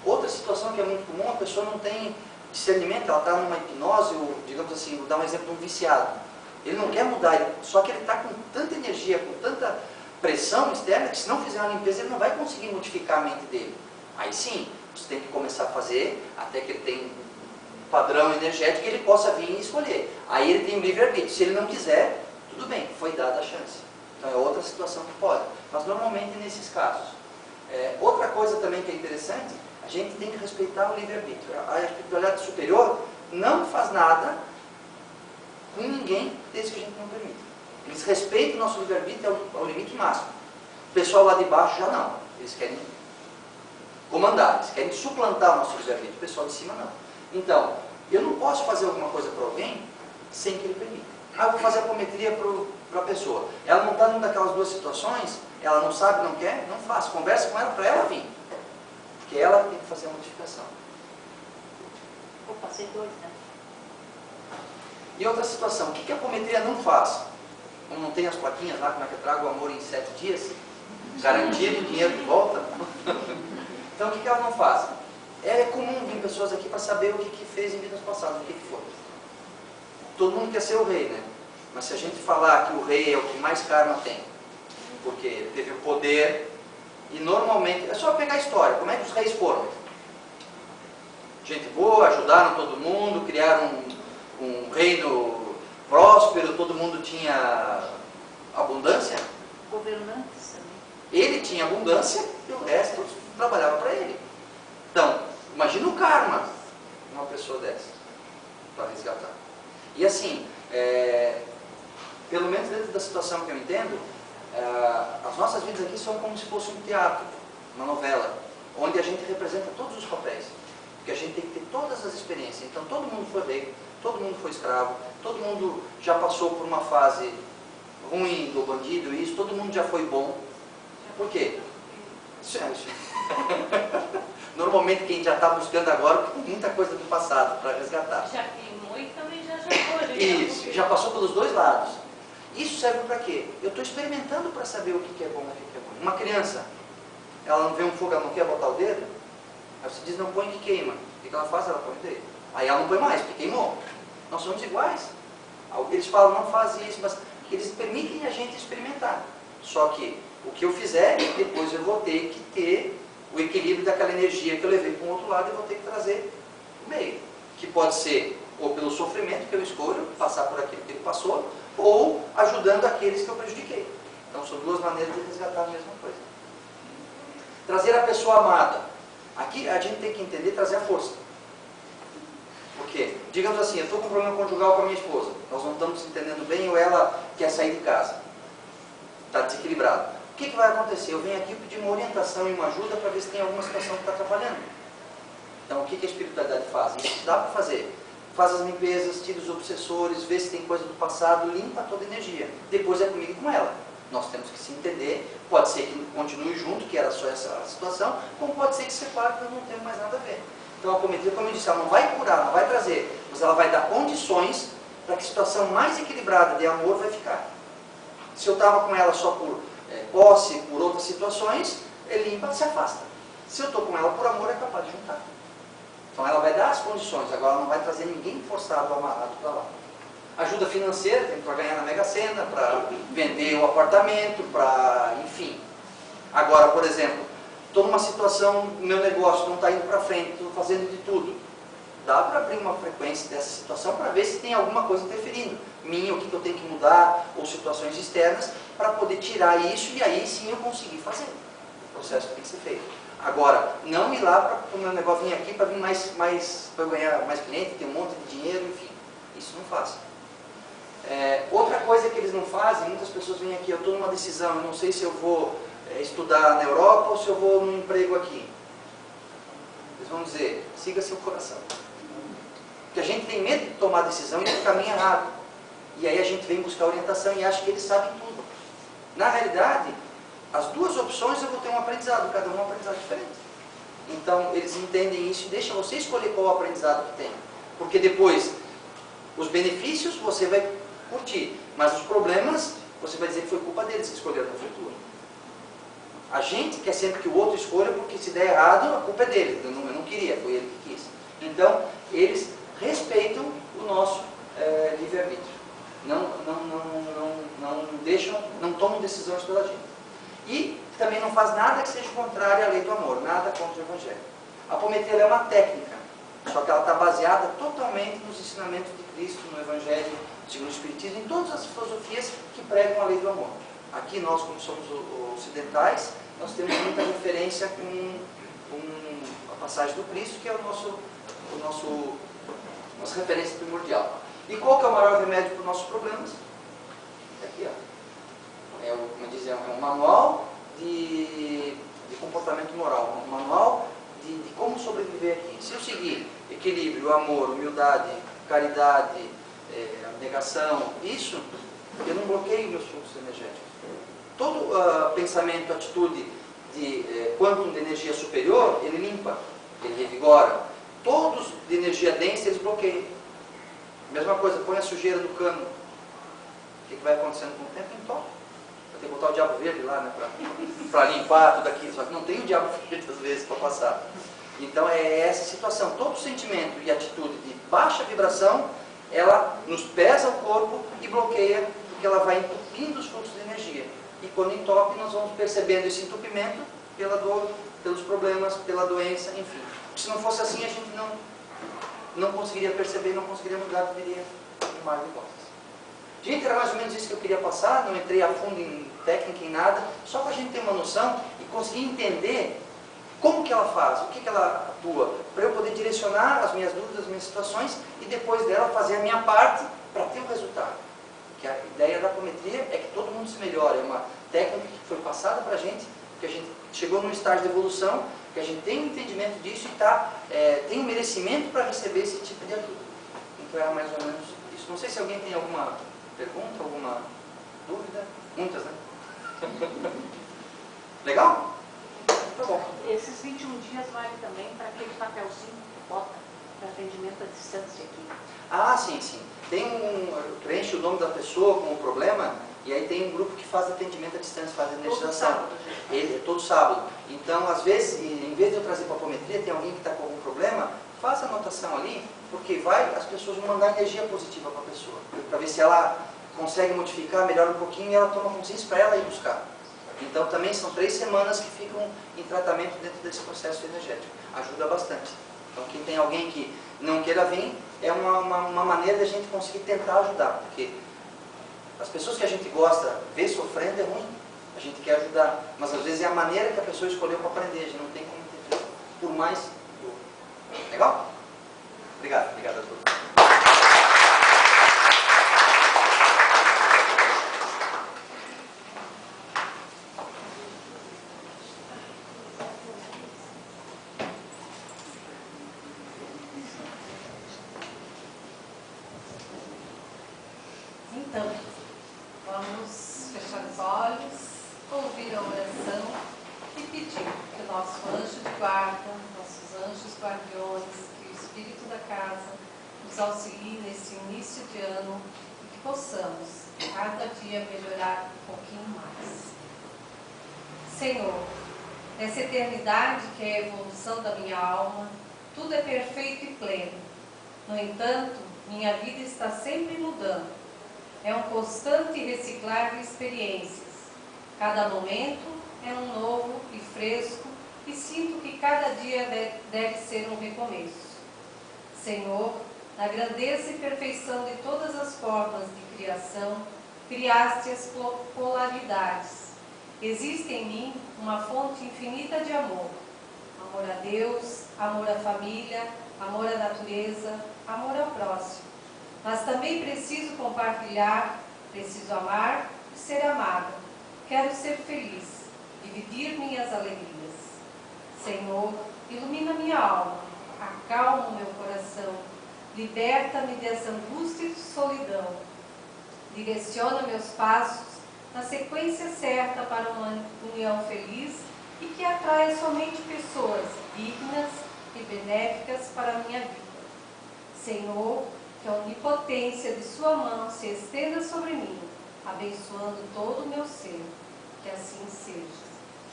Outra situação que é muito comum, a pessoa não tem discernimento, ela está numa hipnose, ou, digamos assim, vou dar um exemplo de um viciado. Ele não quer mudar, só que ele está com tanta energia, com tanta pressão externa, que se não fizer uma limpeza, ele não vai conseguir modificar a mente dele. Aí sim, você tem que começar a fazer, até que ele tenha um padrão energético que ele possa vir e escolher. Aí ele tem o livre-arbítrio. Se ele não quiser, tudo bem, foi dada a chance. Então é outra situação que pode. Mas normalmente nesses casos. Outra coisa também que é interessante, a gente tem que respeitar o livre-arbítrio. A espiritualidade superior não faz nada com ninguém desde que a gente não permita. Eles respeitam o nosso livre-arbítrio ao limite máximo. O pessoal lá de baixo já não. Eles querem comandar, eles querem suplantar o nosso livre-arbítrio. O pessoal de cima não. Então, eu não posso fazer alguma coisa para alguém sem que ele permita. Eu vou fazer a apometria para a pessoa. Ela não está numa daquelas duas situações, ela não sabe, não quer, não faz. Conversa com ela para ela vir. Porque ela tem que fazer a modificação. Vou fazer dois, né? E outra situação, o que a apometria não faz? Como não tem as plaquinhas lá, como é que eu trago o amor em 7 dias? Garantido, dinheiro de volta. Então o que ela não faz? É comum vir pessoas aqui para saber o que fez em vidas passadas, o que foi. Todo mundo quer ser o rei, né? Mas se a gente falar que o rei é o que mais karma tem, porque ele teve o poder, e normalmente, é só pegar a história, como é que os reis foram? Gente boa, ajudaram todo mundo, criaram um reino próspero, todo mundo tinha abundância. Governantes também. Ele tinha abundância e o resto trabalhava para ele. Então, imagina o karma de uma pessoa dessa, para resgatar. E assim, pelo menos dentro da situação que eu entendo, as nossas vidas aqui são como se fosse um teatro, uma novela, onde a gente representa todos os papéis. Porque a gente tem que ter todas as experiências. Então todo mundo foi rei, todo mundo foi escravo, todo mundo já passou por uma fase ruim do bandido, isso, todo mundo já foi bom. Por quê? Normalmente quem já está buscando agora tem muita coisa do passado para resgatar. Já queimou e também já foi. Isso, já passou pelos dois lados. Isso serve para quê? Eu estou experimentando para saber o que é bom e o que é ruim. Uma criança, ela não vê um fogo, ela não quer botar o dedo, aí você diz não põe que queima. O que ela faz? Ela põe o dedo. Aí ela não põe mais, porque queimou. Nós somos iguais. Eles falam, não faz isso, mas eles permitem a gente experimentar. Só que o que eu fizer, depois eu vou ter que ter o equilíbrio daquela energia que eu levei para o outro lado e vou ter que trazer o meio. que pode ser ou pelo sofrimento que eu escolho, passar por aquilo que ele passou, ou ajudando aqueles que eu prejudiquei. Então são duas maneiras de resgatar a mesma coisa. Trazer a pessoa amada. Aqui a gente tem que entender trazer a força. Por quê? Digamos assim, eu estou com um problema conjugal com a minha esposa, nós não estamos se entendendo bem ou ela quer sair de casa. Está desequilibrado. O que vai acontecer? Eu venho aqui pedir uma orientação e uma ajuda para ver se tem alguma situação que está atrapalhando. Então o que a espiritualidade faz? Isso dá para fazer. Faz as limpezas, tira os obsessores, vê se tem coisa do passado, limpa toda a energia. Depois é comigo e com ela. Nós temos que se entender. Pode ser que continue junto, que era só essa situação, como pode ser que se separe, que nós não temos mais nada a ver. Então a apometria, como eu disse, ela não vai curar, não vai trazer, mas ela vai dar condições para que a situação mais equilibrada de amor vai ficar. Se eu estava com ela só por posse, por outras situações, ele limpa, se afasta. Se eu estou com ela por amor, é capaz de juntar. Então ela vai dar as condições, agora ela não vai trazer ninguém forçado, amarrado para lá. Ajuda financeira, tem para ganhar na Mega Sena, para vender o apartamento, para, enfim. Agora, por exemplo, estou numa situação, meu negócio não está indo para frente, estou fazendo de tudo. Dá para abrir uma frequência dessa situação para ver se tem alguma coisa interferindo. Minha, o que eu tenho que mudar, ou situações externas, para poder tirar isso e aí sim eu conseguir fazer. O processo tem que ser feito. Agora, não ir lá para o meu negócio vir aqui para vir para eu ganhar mais cliente, ter um monte de dinheiro, enfim. Isso não faço. Outra coisa que eles não fazem, muitas pessoas vêm aqui, eu estou numa decisão, eu não sei se eu vou estudar na Europa ou se eu vou num emprego aqui. Eles vão dizer, siga seu coração. Porque a gente tem medo de tomar decisão e ir no caminho errado. E aí a gente vem buscar orientação e acha que eles sabem tudo. Na realidade, as duas opções eu vou ter um aprendizado, cada um aprendizado diferente. Então eles entendem isso e deixam você escolher qual aprendizado que tem. Porque depois, os benefícios você vai curtir, mas os problemas você vai dizer que foi culpa deles que escolheram no futuro. A gente quer sempre que o outro escolha, porque se der errado, a culpa é dele. Eu não queria, foi ele que quis. Então, eles respeitam o nosso livre-arbítrio. Não deixam, não tomam decisões pela gente. E também não faz nada que seja contrário à lei do amor, nada contra o Evangelho. A apometria é uma técnica, só que ela está baseada totalmente nos ensinamentos de Cristo, no Evangelho, segundo o Espiritismo, em todas as filosofias que pregam a lei do amor. Aqui nós, como somos ocidentais, nós temos muita referência com a passagem do Cristo, que é nossa referência primordial. E qual que é o maior remédio para os nossos problemas? Aqui, ó. Como dizem, é um manual de comportamento moral, um manual de como sobreviver aqui. Se eu seguir equilíbrio, amor, humildade, caridade, abnegação, isso, eu não bloqueio meus fluxos energéticos. Todo pensamento, atitude de quantum de energia superior, ele limpa, ele revigora. Todos de energia densa, eles bloqueiam. Mesma coisa, põe a sujeira do cano. O que vai acontecendo com o tempo? Entope. Vai ter que botar o diabo verde lá, né, para limpar tudo aquilo. Só que não tem o diabo verde às vezes para passar. Então é essa situação. Todo sentimento e atitude de baixa vibração, ela nos pesa o corpo e bloqueia, porque ela vai entupindo os fluxos de energia. E quando entope, nós vamos percebendo esse entupimento pela dor, pelos problemas, pela doença, enfim. Se não fosse assim, a gente não conseguiria perceber, não conseguiria mudar, viveria um mar de costas. Gente, era mais ou menos isso que eu queria passar, não entrei a fundo em técnica, em nada, só para a gente ter uma noção e conseguir entender como que ela faz, o que ela atua, para eu poder direcionar as minhas dúvidas, as minhas situações e depois dela fazer a minha parte para ter um resultado. Porque a ideia da apometria é que todo mundo se melhore, é uma técnica que foi passada para a gente, que a gente chegou num estágio de evolução, que a gente tem um entendimento disso e tem um merecimento para receber esse tipo de ajuda. Então era mais ou menos isso. Não sei se alguém tem alguma pergunta, alguma dúvida. Muitas, né? Legal? Tá bom. Esses 21 dias vale também para aquele papelzinho que bota para atendimento à distância aqui. Ah, sim, sim. Preenche o nome da pessoa com o problema, e aí tem um grupo que faz atendimento à distância, faz a administração. Todo sábado. Então, às vezes, em vez de eu trazer para a apometria, tem alguém que está com algum problema, faça a anotação ali, porque as pessoas vão mandar energia positiva para a pessoa, para ver se ela consegue modificar, melhora um pouquinho e ela toma consciência para ela ir buscar. Então, também são 3 semanas que ficam em tratamento dentro desse processo energético. Ajuda bastante. Então, quem tem alguém que não queira vir, é uma maneira de a gente conseguir tentar ajudar, porque as pessoas que a gente gosta, ver sofrendo é ruim, a gente quer ajudar, mas às vezes é a maneira que a pessoa escolheu para aprender, a gente não tem como entender, por mais dor. Legal? Obrigado a todos. Então, vamos fechar os olhos, ouvir a oração e pedir que o nosso anjo de guarda, nossos anjos guardiões, que o Espírito da casa nos auxilie nesse início de ano e que possamos, cada dia, melhorar um pouquinho mais. Senhor, nessa eternidade que é a evolução da minha alma, tudo é perfeito e pleno. No entanto, minha vida está sempre mudando. É um constante reciclar de experiências. Cada momento é um novo e fresco e sinto que cada dia deve ser um recomeço. Senhor, na grandeza e perfeição de todas as formas de criação, criaste as polaridades. Existe em mim uma fonte infinita de amor. Amor a Deus, amor à família, amor à natureza, amor ao próximo. Mas também preciso compartilhar, preciso amar e ser amada. Quero ser feliz, dividir minhas alegrias. Senhor, ilumina minha alma, acalma o meu coração, liberta-me dessa angústia e solidão. Direciona meus passos na sequência certa para uma união feliz e que atraia somente pessoas dignas e benéficas para a minha vida. Senhor, que a onipotência de sua mão se estenda sobre mim, abençoando todo o meu ser. Que assim seja.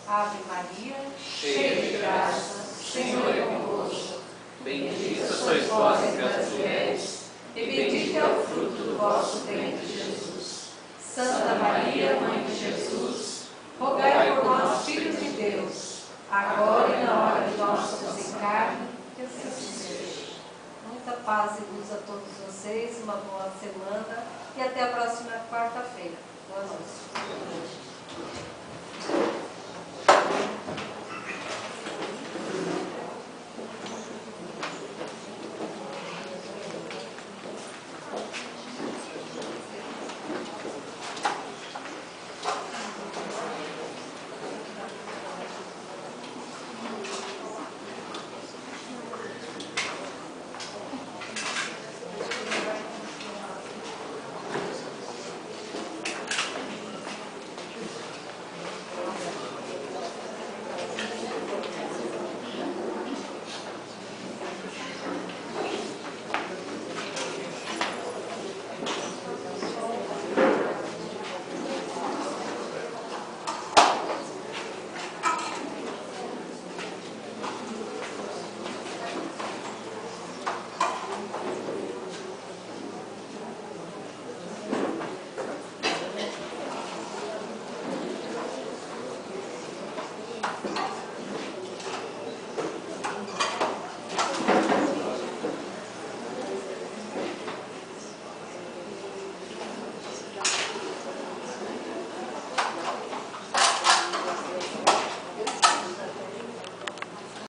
Ave Maria, cheia de graça, o Senhor é convosco. Bendita sois vós entre as mulheres, E bendito é o fruto do vosso ventre, Jesus. Santa Maria, Mãe de Jesus, rogai por nós, filhos de Deus, agora e na hora de nosso desencarne, que assim seja. Muita paz e luz a todos vocês, uma boa semana e até a próxima quarta-feira. Boa noite.